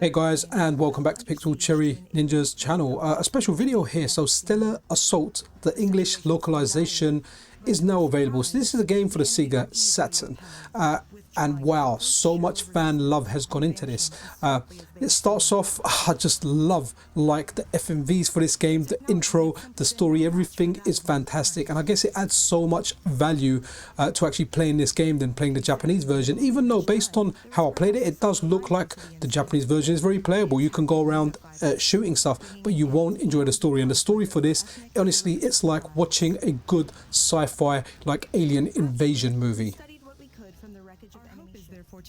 Hey guys, and welcome back to Pixel Cherry Ninja's channel. A special video here. So Stellar Assault, the English localization is now available. So this is a game for the Sega Saturn. And wow, so much fan love has gone into this. It starts off, I just love like the FMVs for this game, the intro, the story, everything is fantastic. And I guess it adds so much value to actually playing this game than playing the Japanese version. Even though based on how I played it, it does look like the Japanese version is very playable. You can go around shooting stuff, but you won't enjoy the story. And the story for this, honestly, it's like watching a good sci-fi like alien invasion movie.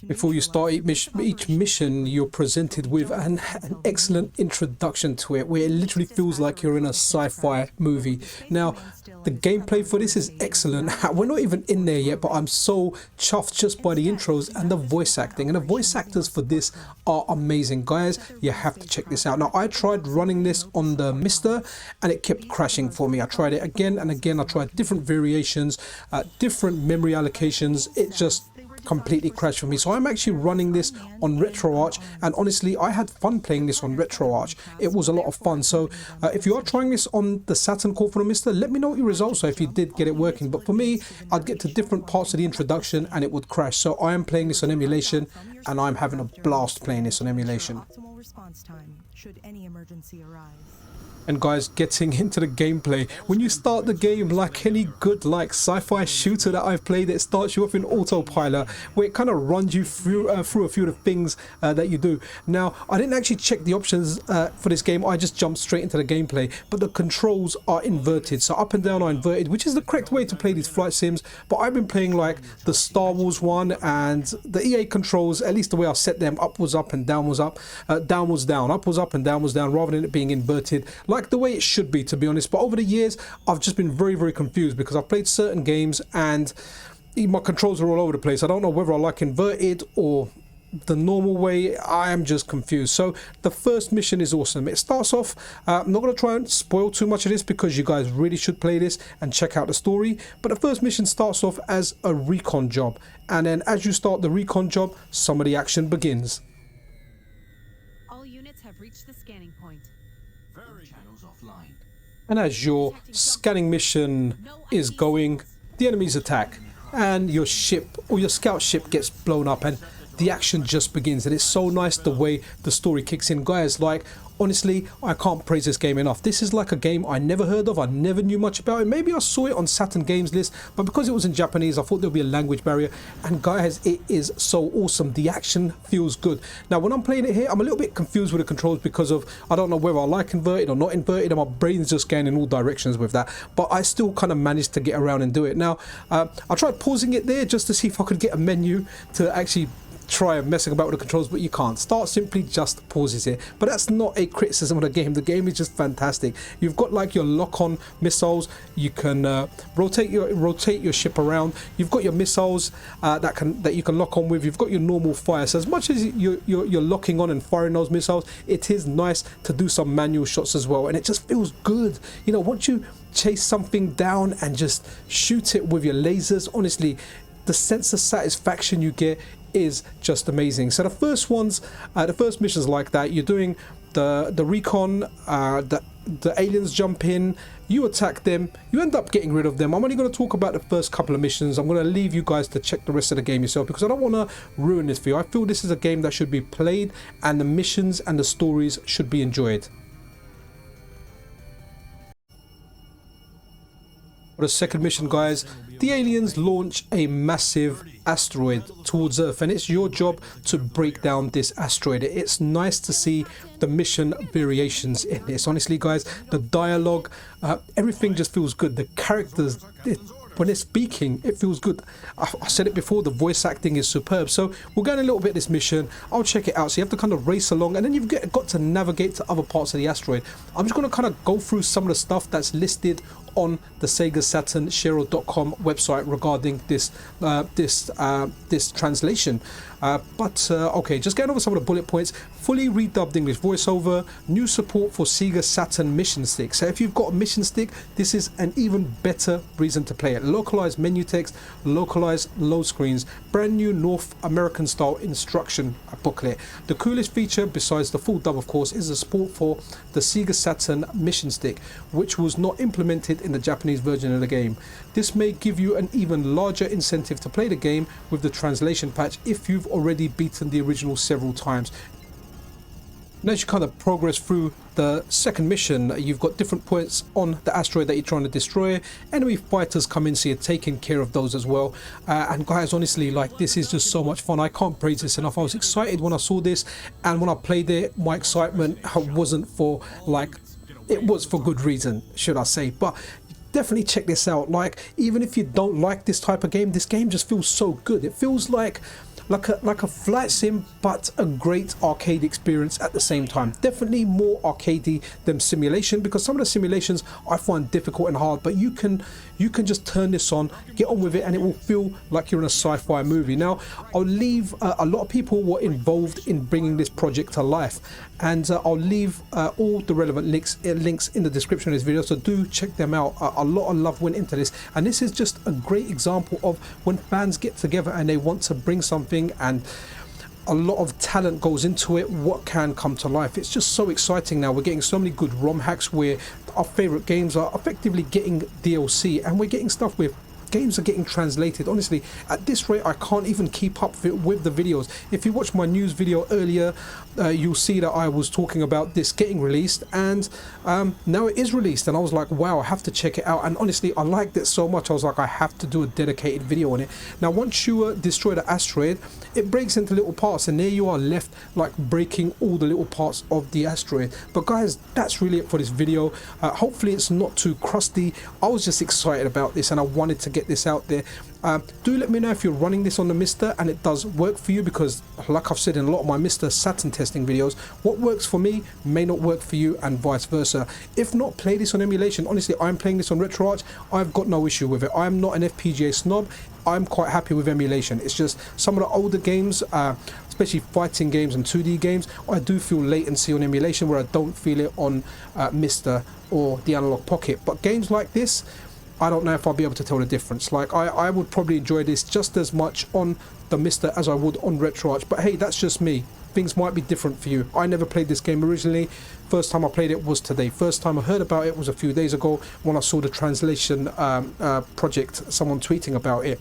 Before you start each mission, you're presented with an excellent introduction to it, where it literally feels like you're in a sci-fi movie. Now, the gameplay for this is excellent. We're not even in there yet, but I'm so chuffed just by the intros and the voice acting. And the voice actors for this are amazing. Guys, you have to check this out. Now, I tried running this on the Mister, and it kept crashing for me. I tried it again and again. I tried different variations, different memory allocations. It just completely crashed for me. So I'm actually running this on RetroArch, and honestly I had fun playing this on RetroArch. It was a lot of fun. So if you are trying this on the Saturn core for the Mister, let me know what your results are if you did get it working. But for me, I'd get to different parts of the introduction and it would crash. So I am playing this on emulation, and I'm having a blast playing this on emulation. And guys, getting into the gameplay, when you start the game, like any good like sci-fi shooter that I've played, it starts you off in autopilot, where it kind of runs you through a few of the things that you do. Now, I didn't actually check the options for this game. I just jumped straight into the gameplay, but the controls are inverted. So up and down are inverted, which is the correct way to play these flight sims. But I've been playing like the Star Wars one, and the EA controls, at least the way I set them, up was up and down was up, down was down, up was up and down was down, rather than it being inverted like the way it should be, to be honest. But over the years, I've just been very confused, because I've played certain games and my controls are all over the place. I don't know whether I like inverted or the normal way. I am just confused. So the first mission is awesome. It starts off, I'm not going to try and spoil too much of this, because you guys really should play this and check out the story. But the first mission starts off as a recon job, and then as you start the recon job, some of the action begins. All units have reached the scanning point. Channels offline. And as your scanning mission is going, the enemies attack, and your ship or your scout ship gets blown up, and the action just begins. And it's so nice the way the story kicks in. Guys, like, honestly, I can't praise this game enough. This is like a game I never heard of. I never knew much about it. Maybe I saw it on Saturn Games list, but because it was in Japanese, I thought there'd be a language barrier. And guys, it is so awesome. The action feels good. Now, when I'm playing it here, I'm a little bit confused with the controls, because of, I don't know whether I like inverted or not inverted, and my brain's just going in all directions with that. But I still kind of managed to get around and do it. Now, I tried pausing it there just to see if I could get a menu to actually try messing about with the controls, but you can't. Start simply just pauses it. But that's not a criticism of the game. The game is just fantastic. You've got like your lock-on missiles. You can rotate your ship around. You've got your missiles that you can lock on with. You've got your normal fire. So as much as you're locking on and firing those missiles, it is nice to do some manual shots as well, and it just feels good. You know, once you chase something down and just shoot it with your lasers, honestly, the sense of satisfaction you get is just amazing. So the first missions like that, you're doing the recon, the aliens jump in, you attack them, you end up getting rid of them. I'm only going to talk about the first couple of missions. I'm going to leave you guys to check the rest of the game yourself, because I don't want to ruin this for you. I feel this is a game that should be played, and the missions and the stories should be enjoyed. For the second mission, guys, the aliens launch a massive asteroid towards Earth, and it's your job to break down this asteroid. It's nice to see the mission variations in this. Honestly, guys, the dialogue, everything just feels good. The characters, when they're speaking, it feels good. I said it before, the voice acting is superb. So we're going a little bit this mission. I'll check it out. So you have to kind of race along, and then you've got to navigate to other parts of the asteroid. I'm just going to kind of go through some of the stuff that's listed on the Sega Saturn Shero.com website regarding this translation. Okay, just getting over some of the bullet points. Fully redubbed English voiceover, new support for Sega Saturn mission stick. So if you've got a mission stick, this is an even better reason to play it. localized menu text, localized load screens, brand new North American style instruction booklet. The coolest feature, besides the full dub of course, is the support for the Sega Saturn mission stick, which was not implemented in the Japanese version of the game. This may give you an even larger incentive to play the game with the translation patch if you've already beaten the original several times. And as you kind of progress through the second mission, you've got different points on the asteroid that you're trying to destroy. Enemy fighters come in, so you're taking care of those as well. And guys, honestly, like, this is just so much fun. I can't praise this enough. I was excited when I saw this, and when I played it, my excitement wasn't for, like, it was for good reason, should I say. But definitely check this out. Like, even if you don't like this type of game, this game just feels so good. It feels like a flight sim, but a great arcade experience at the same time. Definitely more arcadey than simulation, because some of the simulations I find difficult and hard, but you can just turn this on, get on with it, and it will feel like you're in a sci-fi movie. Now, I'll leave a lot of people were involved in bringing this project to life, and I'll leave all the relevant links in the description of this video, so do check them out. A lot of love went into this, and this is just a great example of when fans get together and they want to bring something, and a lot of talent goes into it, what can come to life. It's just so exciting now. We're getting so many good ROM hacks where our favorite games are effectively getting DLC, and we're getting stuff where games are getting translated. Honestly, at this rate, I can't even keep up with the videos. If you watched my news video earlier, you'll see that I was talking about this getting released, and now it is released, and I was like, wow, I have to check it out. And honestly, I liked it so much, I was like, I have to do a dedicated video on it. Now, once you destroy the asteroid, it breaks into little parts, and there you are left like breaking all the little parts of the asteroid. But guys, that's really it for this video. Hopefully it's not too crusty. I was just excited about this, and I wanted to get this out there. Do let me know if you're running this on the Mr. and it does work for you, because like I've said in a lot of my Mr. Saturn testing videos, what works for me may not work for you, and vice versa. If not, play this on emulation. Honestly, I'm playing this on RetroArch. I've got no issue with it. I'm not an FPGA snob. I'm quite happy with emulation. It's just some of the older games, especially fighting games and 2D games, I do feel latency on emulation where I don't feel it on Mr. or the Analog Pocket. But games like this, I don't know if I'll be able to tell the difference. Like, I would probably enjoy this just as much on the Mr. as I would on RetroArch. But hey, that's just me. Things might be different for you. I never played this game originally. First time I played it was today. First time I heard about it was a few days ago when I saw the translation project, someone tweeting about it.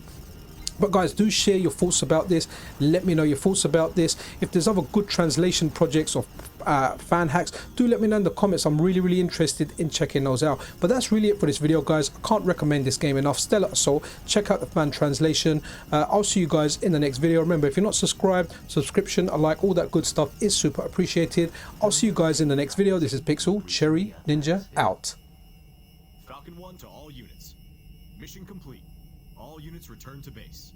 But guys, do share your thoughts about this. Let me know your thoughts about this. If there's other good translation projects or fan hacks, do let me know in the comments. I'm really interested in checking those out. But that's really it for this video, guys. I can't recommend this game enough. Stellar Assault. Check out the fan translation. I'll see you guys in the next video. Remember, if you're not subscribed, subscription, a like, all that good stuff is super appreciated. I'll see you guys in the next video. This is Pixel Cherry Ninja out. Falcon 1 to all units. Mission complete. All units return to base.